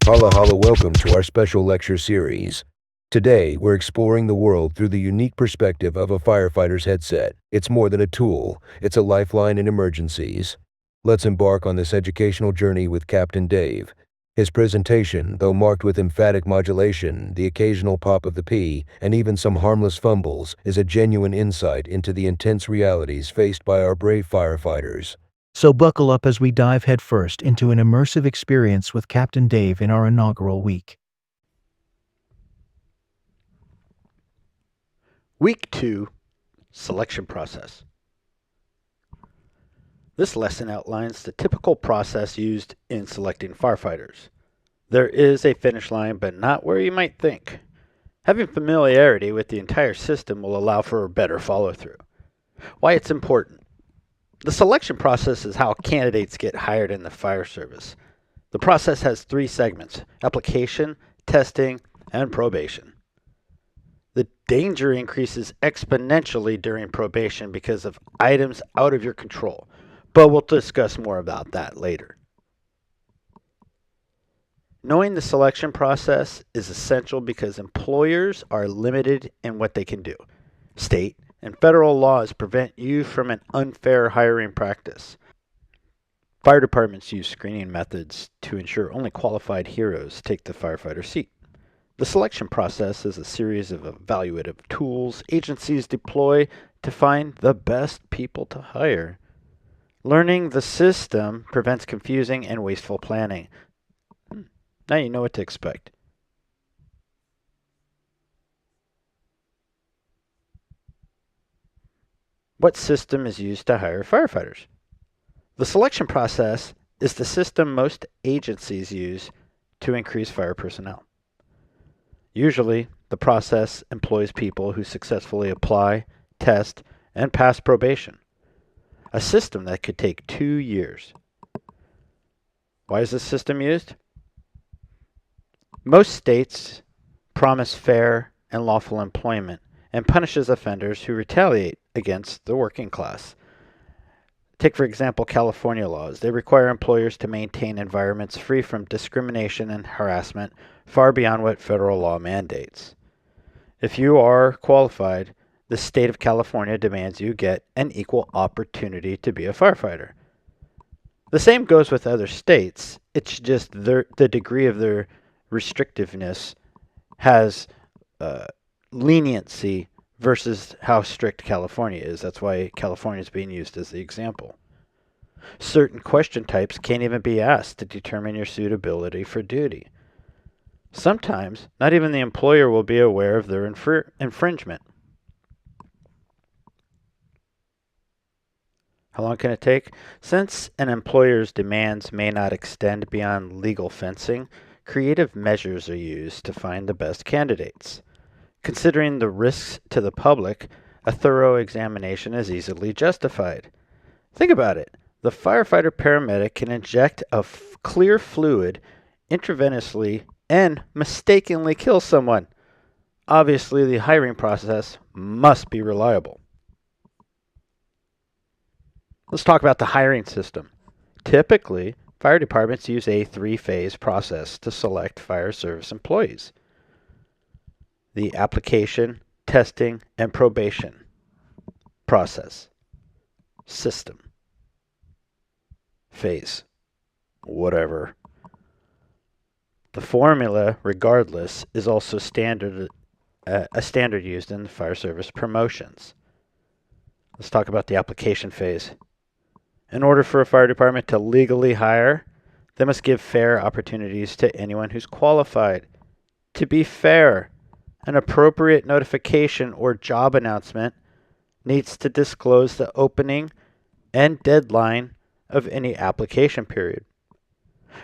Holla holla welcome to our special lecture series. Today, we're exploring the world through the unique perspective of a firefighter's headset. It's more than a tool, it's a lifeline in emergencies. Let's embark on this educational journey with Captain Dave. His presentation, though marked with emphatic modulation, the occasional pop of the P, and even some harmless fumbles, is a genuine insight into the intense realities faced by our brave firefighters. So buckle up as we dive headfirst into an immersive experience with Captain Dave in our inaugural week. Week 2, Selection Process. This lesson outlines the typical process used in selecting firefighters. There is a finish line, but not where you might think. Having familiarity with the entire system will allow for a better follow-through. Why it's important. The selection process is how candidates get hired in the fire service. The process has 3 segments: application, testing, and probation. The danger increases exponentially during probation because of items out of your control, but we'll discuss more about that later. Knowing the selection process is essential because employers are limited in what they can do. State and federal laws prevent you from an unfair hiring practice. Fire departments use screening methods to ensure only qualified heroes take the firefighter seat. The selection process is a series of evaluative tools agencies deploy to find the best people to hire. Learning the system prevents confusing and wasteful planning. Now you know what to expect. What system is used to hire firefighters? The selection process is the system most agencies use to increase fire personnel. Usually, the process employs people who successfully apply, test, and pass probation. A system that could take 2 years. Why is this system used? Most states promise fair and lawful employment and punishes offenders who retaliate against the working class. Take, for example, California laws. They require employers to maintain environments free from discrimination and harassment far beyond what federal law mandates. If you are qualified, the state of California demands you get an equal opportunity to be a firefighter. The same goes with other states. It's just the degree of their restrictiveness has leniency versus how strict California is. That's why California is being used as the example. Certain question types can't even be asked to determine your suitability for duty. Sometimes, not even the employer will be aware of their infringement. How long can it take? Since an employer's demands may not extend beyond legal fencing, creative measures are used to find the best candidates. Considering the risks to the public, a thorough examination is easily justified. Think about it. The firefighter paramedic can inject a clear fluid intravenously and mistakenly kill someone. Obviously, the hiring process must be reliable. Let's talk about the hiring system. Typically, fire departments use a 3-phase process to select fire service employees. The application, testing, and probation process. System. Phase. Whatever. The formula, regardless, is also a standard used in the fire service promotions. Let's talk about the application phase. In order for a fire department to legally hire, they must give fair opportunities to anyone who's qualified. To be fair, an appropriate notification or job announcement needs to disclose the opening and deadline of any application period.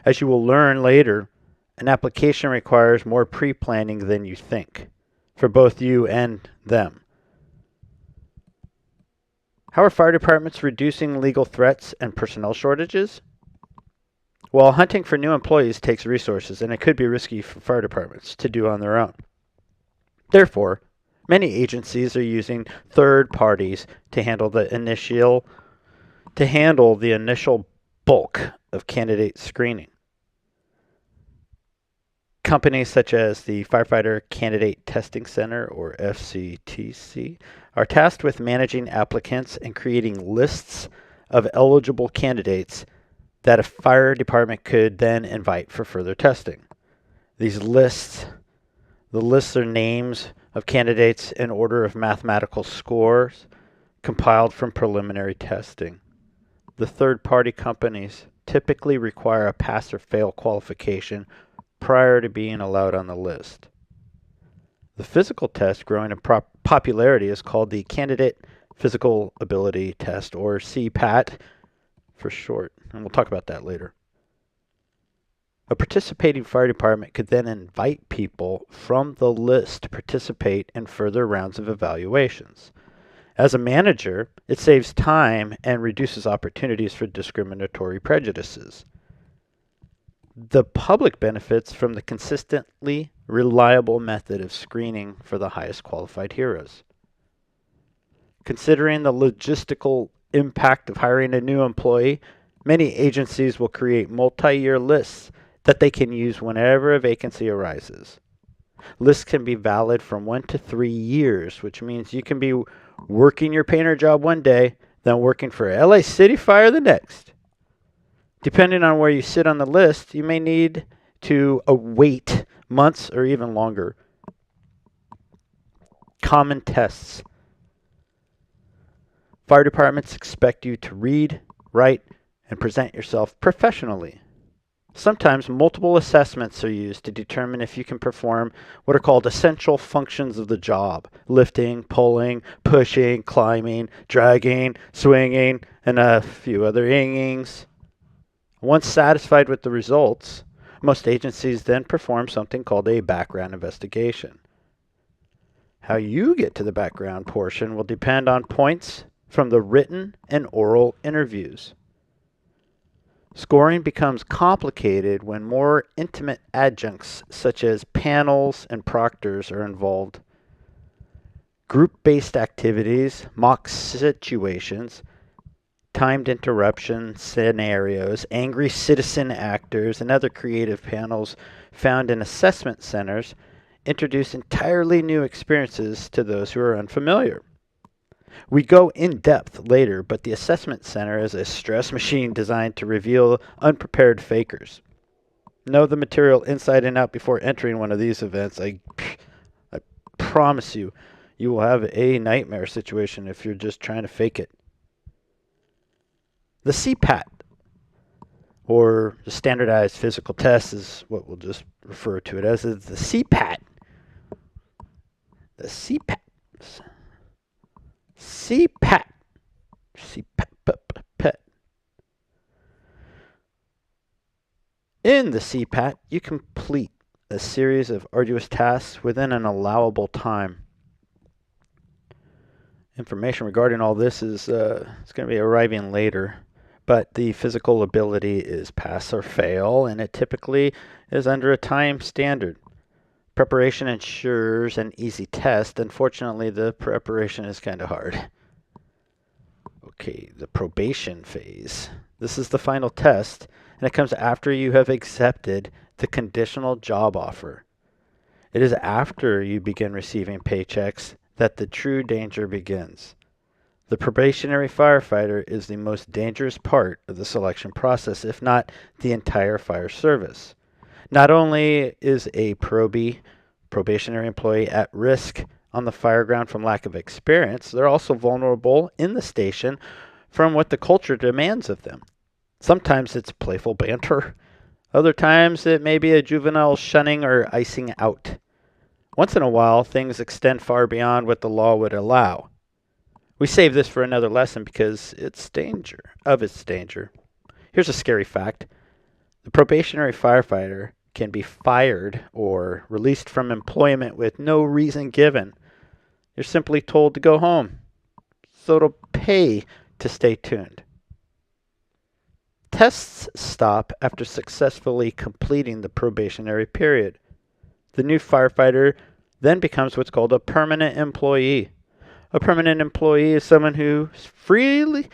As you will learn later, an application requires more pre-planning than you think, for both you and them. How are fire departments reducing legal threats and personnel shortages? Well, hunting for new employees takes resources, and it could be risky for fire departments to do on their own. Therefore, many agencies are using third parties to handle the initial bulk of candidate screening. Companies such as the Firefighter Candidate Testing Center, or FCTC, are tasked with managing applicants and creating lists of eligible candidates that a fire department could then invite for further testing. The lists are names of candidates in order of mathematical scores compiled from preliminary testing. The third-party companies typically require a pass or fail qualification prior to being allowed on the list. The physical test growing in popularity is called the Candidate Physical Ability Test, or CPAT for short, and we'll talk about that later. A participating fire department could then invite people from the list to participate in further rounds of evaluations. As a manager, it saves time and reduces opportunities for discriminatory prejudices. The public benefits from the consistently reliable method of screening for the highest qualified heroes. Considering the logistical impact of hiring a new employee, many agencies will create multi-year lists that they can use whenever a vacancy arises. Lists can be valid from 1 to 3 years, which means you can be working your painter job one day, then working for LA City Fire the next. Depending on where you sit on the list, you may need to wait months or even longer. Common tests. Fire departments expect you to read, write, and present yourself professionally. Sometimes multiple assessments are used to determine if you can perform what are called essential functions of the job: lifting, pulling, pushing, climbing, dragging, swinging, and a few other ingings. Once satisfied with the results, most agencies then perform something called a background investigation. How you get to the background portion will depend on points from the written and oral interviews. Scoring becomes complicated when more intimate adjuncts such as panels and proctors are involved. Group-based activities, mock situations, timed interruption scenarios, angry citizen actors, and other creative panels found in assessment centers introduce entirely new experiences to those who are unfamiliar. We go in depth later, but the assessment center is a stress machine designed to reveal unprepared fakers. Know the material inside and out before entering one of these events. I promise you, you will have a nightmare situation if you're just trying to fake it. The CPAT, or the standardized physical test, is what we'll just refer to it as, is the CPAT. The CPAT. CPAT. CPAT. In the CPAT, you complete a series of arduous tasks within an allowable time. Information regarding all this is going to be arriving later, but the physical ability is pass or fail, and it typically is under a time standard. Preparation ensures an easy test. Unfortunately, the preparation is kind of hard. Okay, the probation phase. This is the final test, and it comes after you have accepted the conditional job offer. It is after you begin receiving paychecks that the true danger begins. The probationary firefighter is the most dangerous part of the selection process, if not the entire fire service. Not only is a probationary employee at risk on the fire ground from lack of experience, they're also vulnerable in the station from what the culture demands of them. Sometimes it's playful banter. Other times it may be a juvenile shunning or icing out. Once in a while, things extend far beyond what the law would allow. We save this for another lesson because it's danger. Here's a scary fact. The probationary firefighter can be fired or released from employment with no reason given. You're simply told to go home. So it'll pay to stay tuned. Tests stop after successfully completing the probationary period. The new firefighter then becomes what's called a permanent employee. A permanent employee is someone who freely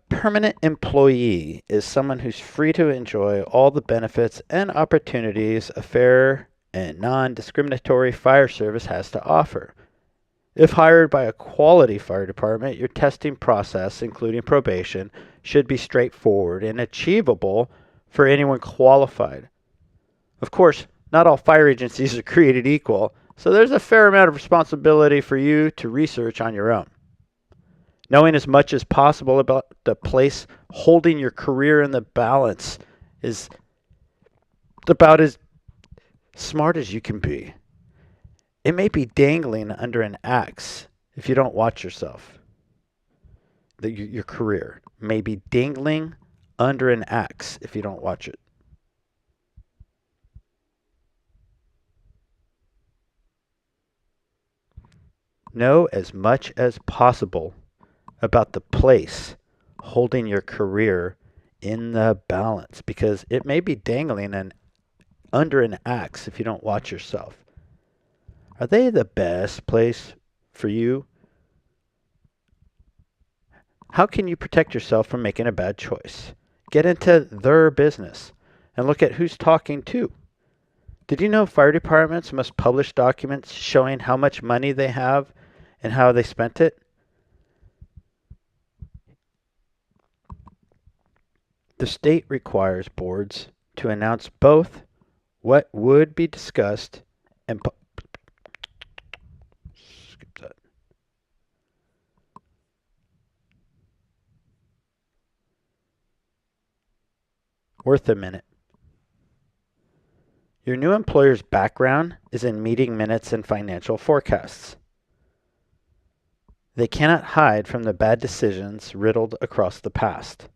permanent employee is someone who's free to enjoy all the benefits and opportunities a fair and non-discriminatory fire service has to offer. If hired by a quality fire department, your testing process, including probation, should be straightforward and achievable for anyone qualified. Of course, not all fire agencies are created equal, so there's a fair amount of responsibility for you to research on your own. Knowing as much as possible about the place holding your career in the balance is about as smart as you can be. It may be dangling under an axe if you don't watch yourself. Your career may be dangling under an axe if you don't watch it. Know as much as possible about the place holding your career in the balance, because it may be dangling under an axe if you don't watch yourself. Are they the best place for you? How can you protect yourself from making a bad choice? Get into their business and look at who's talking to. Did you know fire departments must publish documents showing how much money they have and how they spent it? The state requires boards to announce both what would be discussed and skip that. Worth a minute. Your new employer's background is in meeting minutes and financial forecasts. They cannot hide from the bad decisions riddled across the past.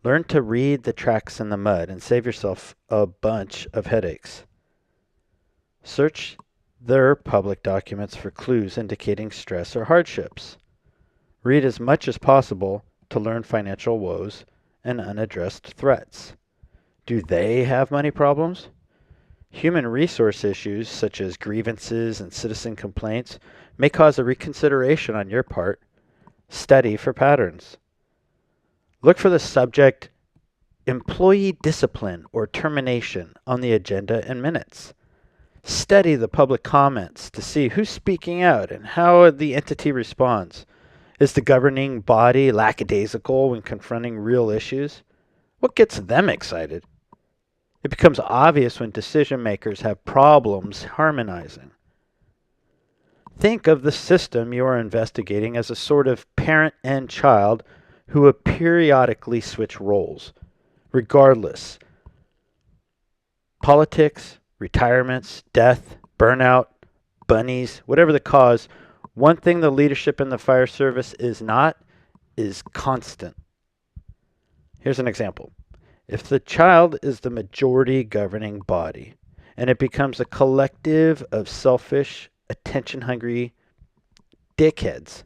Learn to read the tracks in the mud and save yourself a bunch of headaches. Search their public documents for clues indicating stress or hardships. Read as much as possible to learn financial woes and unaddressed threats. Do they have money problems? Human resource issues such as grievances and citizen complaints may cause a reconsideration on your part. Study for patterns. Look for the subject employee discipline or termination on the agenda and minutes. Study the public comments to see who's speaking out and how the entity responds. Is the governing body lackadaisical when confronting real issues? What gets them excited? It becomes obvious when decision makers have problems harmonizing. Think of the system you are investigating as a sort of parent and child who would periodically switch roles. Regardless, politics, retirements, death, burnout, bunnies, whatever the cause, one thing the leadership in the fire service is not is constant. Here's an example. If the child is the majority governing body and it becomes a collective of selfish, attention-hungry dickheads,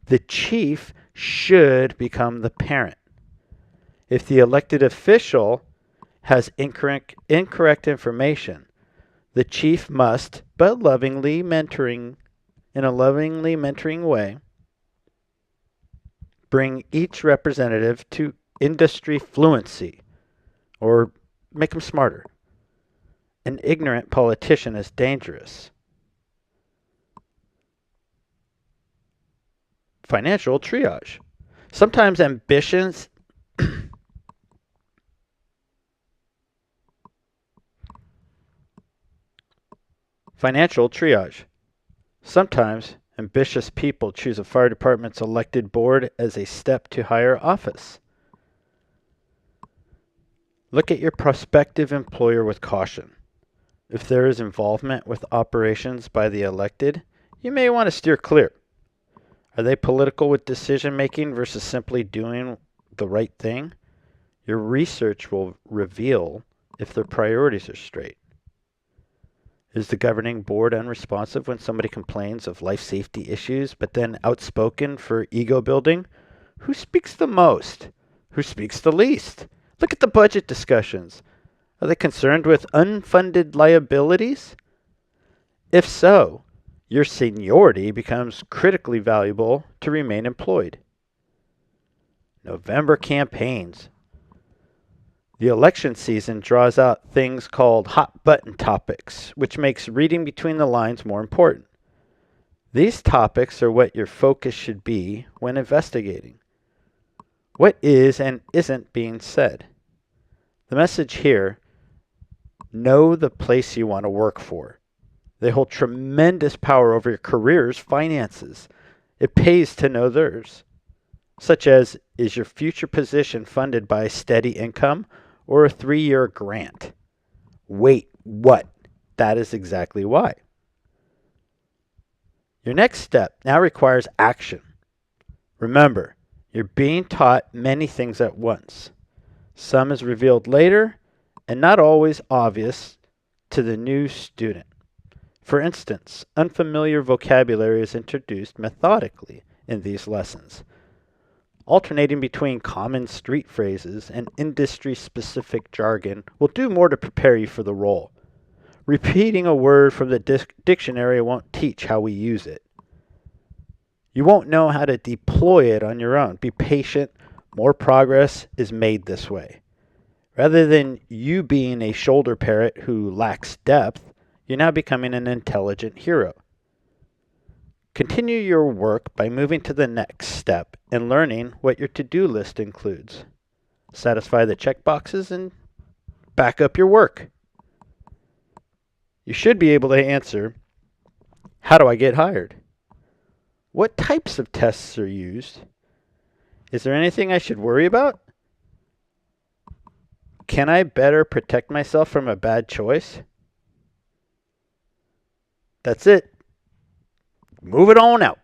the chief should become the parent. If the elected official has incorrect information, the chief must, in a lovingly mentoring way, bring each representative to industry fluency or make them smarter. An ignorant politician is dangerous. Financial triage. Sometimes ambitions Financial triage. Sometimes ambitious people choose a fire department's elected board as a step to higher office. Look at your prospective employer with caution. If there is involvement with operations by the elected, you may want to steer clear. Are they political with decision making versus simply doing the right thing? Your research will reveal if their priorities are straight. Is the governing board unresponsive when somebody complains of life safety issues, but then outspoken for ego building? Who speaks the most? Who speaks the least? Look at the budget discussions. Are they concerned with unfunded liabilities? If so, your seniority becomes critically valuable to remain employed. November campaigns. The election season draws out things called hot button topics, which makes reading between the lines more important. These topics are what your focus should be when investigating. What is and isn't being said? The message here: know the place you want to work for. They hold tremendous power over your career's finances. It pays to know theirs. Such as, is your future position funded by a steady income or a 3-year grant? Wait, what? That is exactly why. Your next step now requires action. Remember, you're being taught many things at once. Some is revealed later and not always obvious to the new student. For instance, unfamiliar vocabulary is introduced methodically in these lessons, alternating between common street phrases and industry-specific jargon will do more to prepare you for the role. Repeating a word from the dictionary won't teach how we use it. You won't know how to deploy it on your own. Be patient. More progress is made this way. Rather than you being a shoulder parrot who lacks depth, you're now becoming an intelligent hero. Continue your work by moving to the next step and learning what your to-do list includes. Satisfy the checkboxes and back up your work. You should be able to answer, how do I get hired? What types of tests are used? Is there anything I should worry about? Can I better protect myself from a bad choice? That's it. Move it on out.